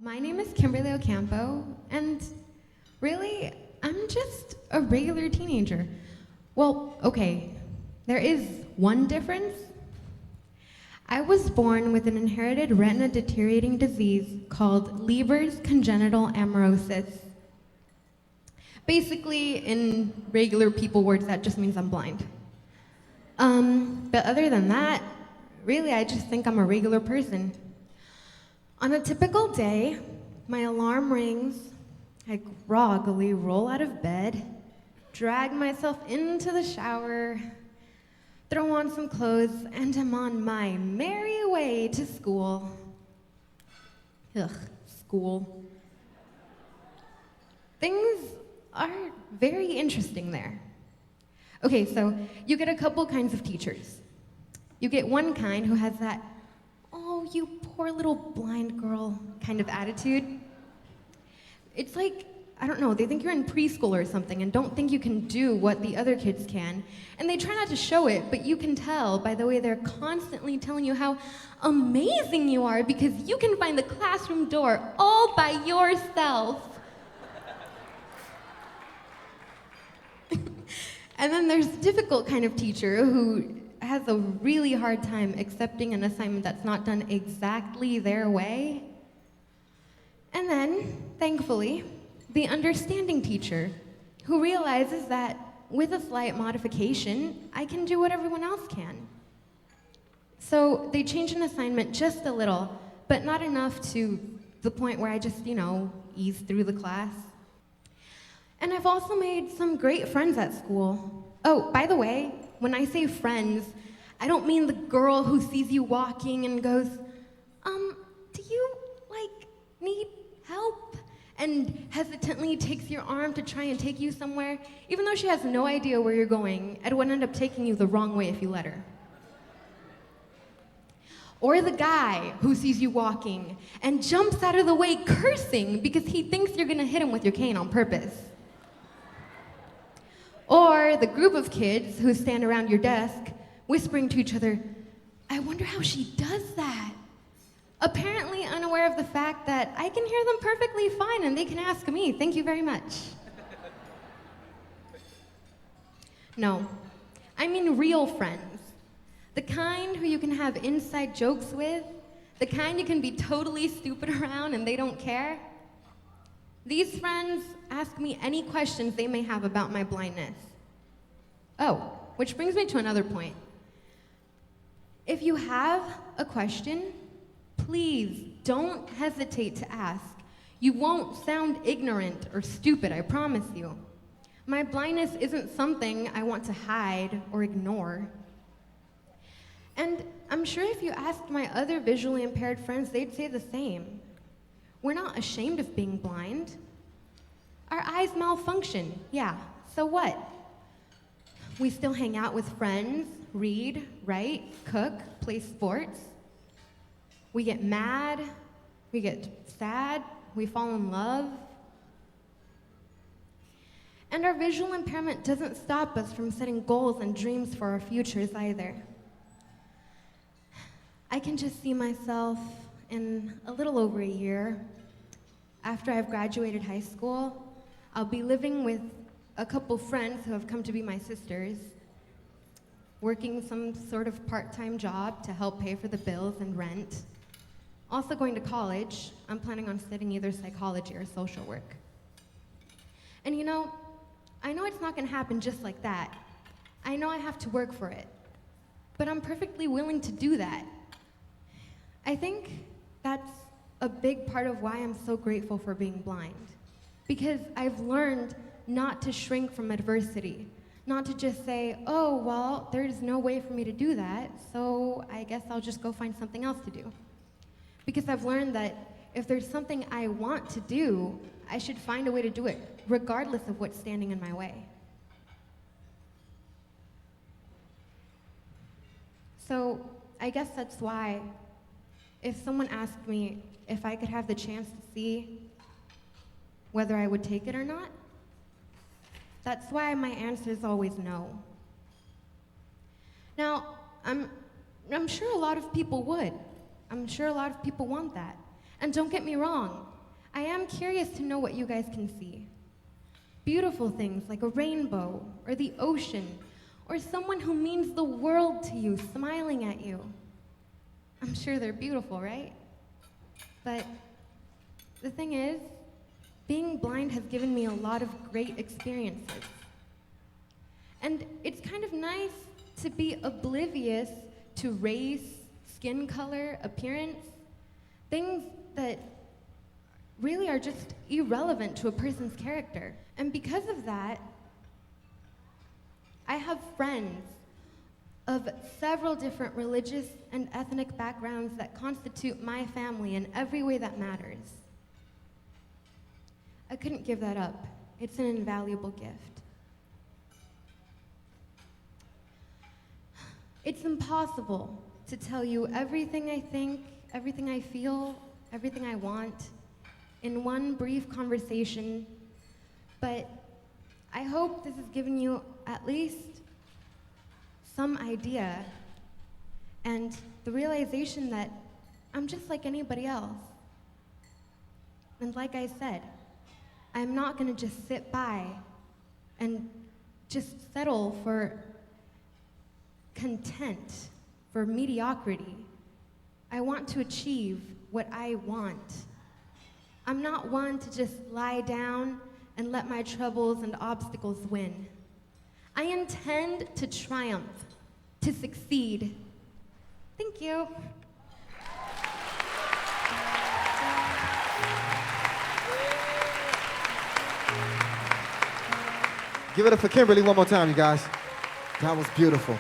My name is Kimberly Ocampo, and really, I'm just a regular teenager. Well, okay, there is one difference. I was born with an inherited retina deteriorating disease called Leber's congenital amaurosis. Basically, in regular people words, that just means I'm blind. But other than that, really, I just think I'm a regular person. On a typical day, my alarm rings, I groggily roll out of bed, drag myself into the shower, throw on some clothes, and am on my merry way to school. Ugh, school. Things are very interesting there. Okay, so you get a couple kinds of teachers. You get one kind who has that, oh, you poor little blind girl kind of attitude. It's like, I don't know, they think you're in preschool or something and don't think you can do what the other kids can. And they try not to show it, but you can tell by the way they're constantly telling you how amazing you are because you can find the classroom door all by yourself. And then there's a difficult kind of teacher who has a really hard time accepting an assignment that's not done exactly their way. And then, thankfully, the understanding teacher who realizes that with a slight modification, I can do what everyone else can. So they change an assignment just a little, but not enough to the point where I just, ease through the class. And I've also made some great friends at school. Oh, by the way, when I say friends, I don't mean the girl who sees you walking and goes, do you, need help? And hesitantly takes your arm to try and take you somewhere, even though she has no idea where you're going and would end up taking you the wrong way if you let her. Or the guy who sees you walking and jumps out of the way cursing because he thinks you're gonna hit him with your cane on purpose. Or the group of kids who stand around your desk whispering to each other, I wonder how she does that. Apparently unaware of the fact that I can hear them perfectly fine and they can ask me, thank you very much. No, I mean real friends. The kind who you can have inside jokes with, the kind you can be totally stupid around and they don't care. These friends ask me any questions they may have about my blindness. Oh, which brings me to another point. If you have a question, please don't hesitate to ask. You won't sound ignorant or stupid, I promise you. My blindness isn't something I want to hide or ignore. And I'm sure if you asked my other visually impaired friends, they'd say the same. We're not ashamed of being blind. Our eyes malfunction, yeah, so what? We still hang out with friends, read, write, cook, play sports. We get mad, we get sad, we fall in love. And our visual impairment doesn't stop us from setting goals and dreams for our futures either. I can just see myself in a little over a year, after I've graduated high school, I'll be living with a couple friends who have come to be my sisters, working some sort of part-time job to help pay for the bills and rent. Also going to college. I'm planning on studying either psychology or social work. And I know it's not gonna happen just like that. I know I have to work for it, but I'm perfectly willing to do that. I think that's a big part of why I'm so grateful for being blind. Because I've learned not to shrink from adversity, not to just say, oh, well, there's no way for me to do that, so I guess I'll just go find something else to do. Because I've learned that if there's something I want to do, I should find a way to do it, regardless of what's standing in my way. So I guess that's why if someone asked me if I could have the chance to see whether I would take it or not, that's why my answer is always no. Now, I'm sure a lot of people would. I'm sure a lot of people want that. And don't get me wrong, I am curious to know what you guys can see. Beautiful things like a rainbow, or the ocean, or someone who means the world to you smiling at you. I'm sure they're beautiful, right? But the thing is, being blind has given me a lot of great experiences. And it's kind of nice to be oblivious to race, skin color, appearance, things that really are just irrelevant to a person's character. And because of that, I have friends of several different religious and ethnic backgrounds that constitute my family in every way that matters. I couldn't give that up. It's an invaluable gift. It's impossible to tell you everything I think, everything I feel, everything I want in one brief conversation, but I hope this has given you at least some idea and the realization that I'm just like anybody else. And like I said, I'm not gonna just sit by and just settle for content, for mediocrity. I want to achieve what I want. I'm not one to just lie down and let my troubles and obstacles win. I intend to triumph, to succeed. Thank you. Give it up for Kimberly one more time, you guys. That was beautiful.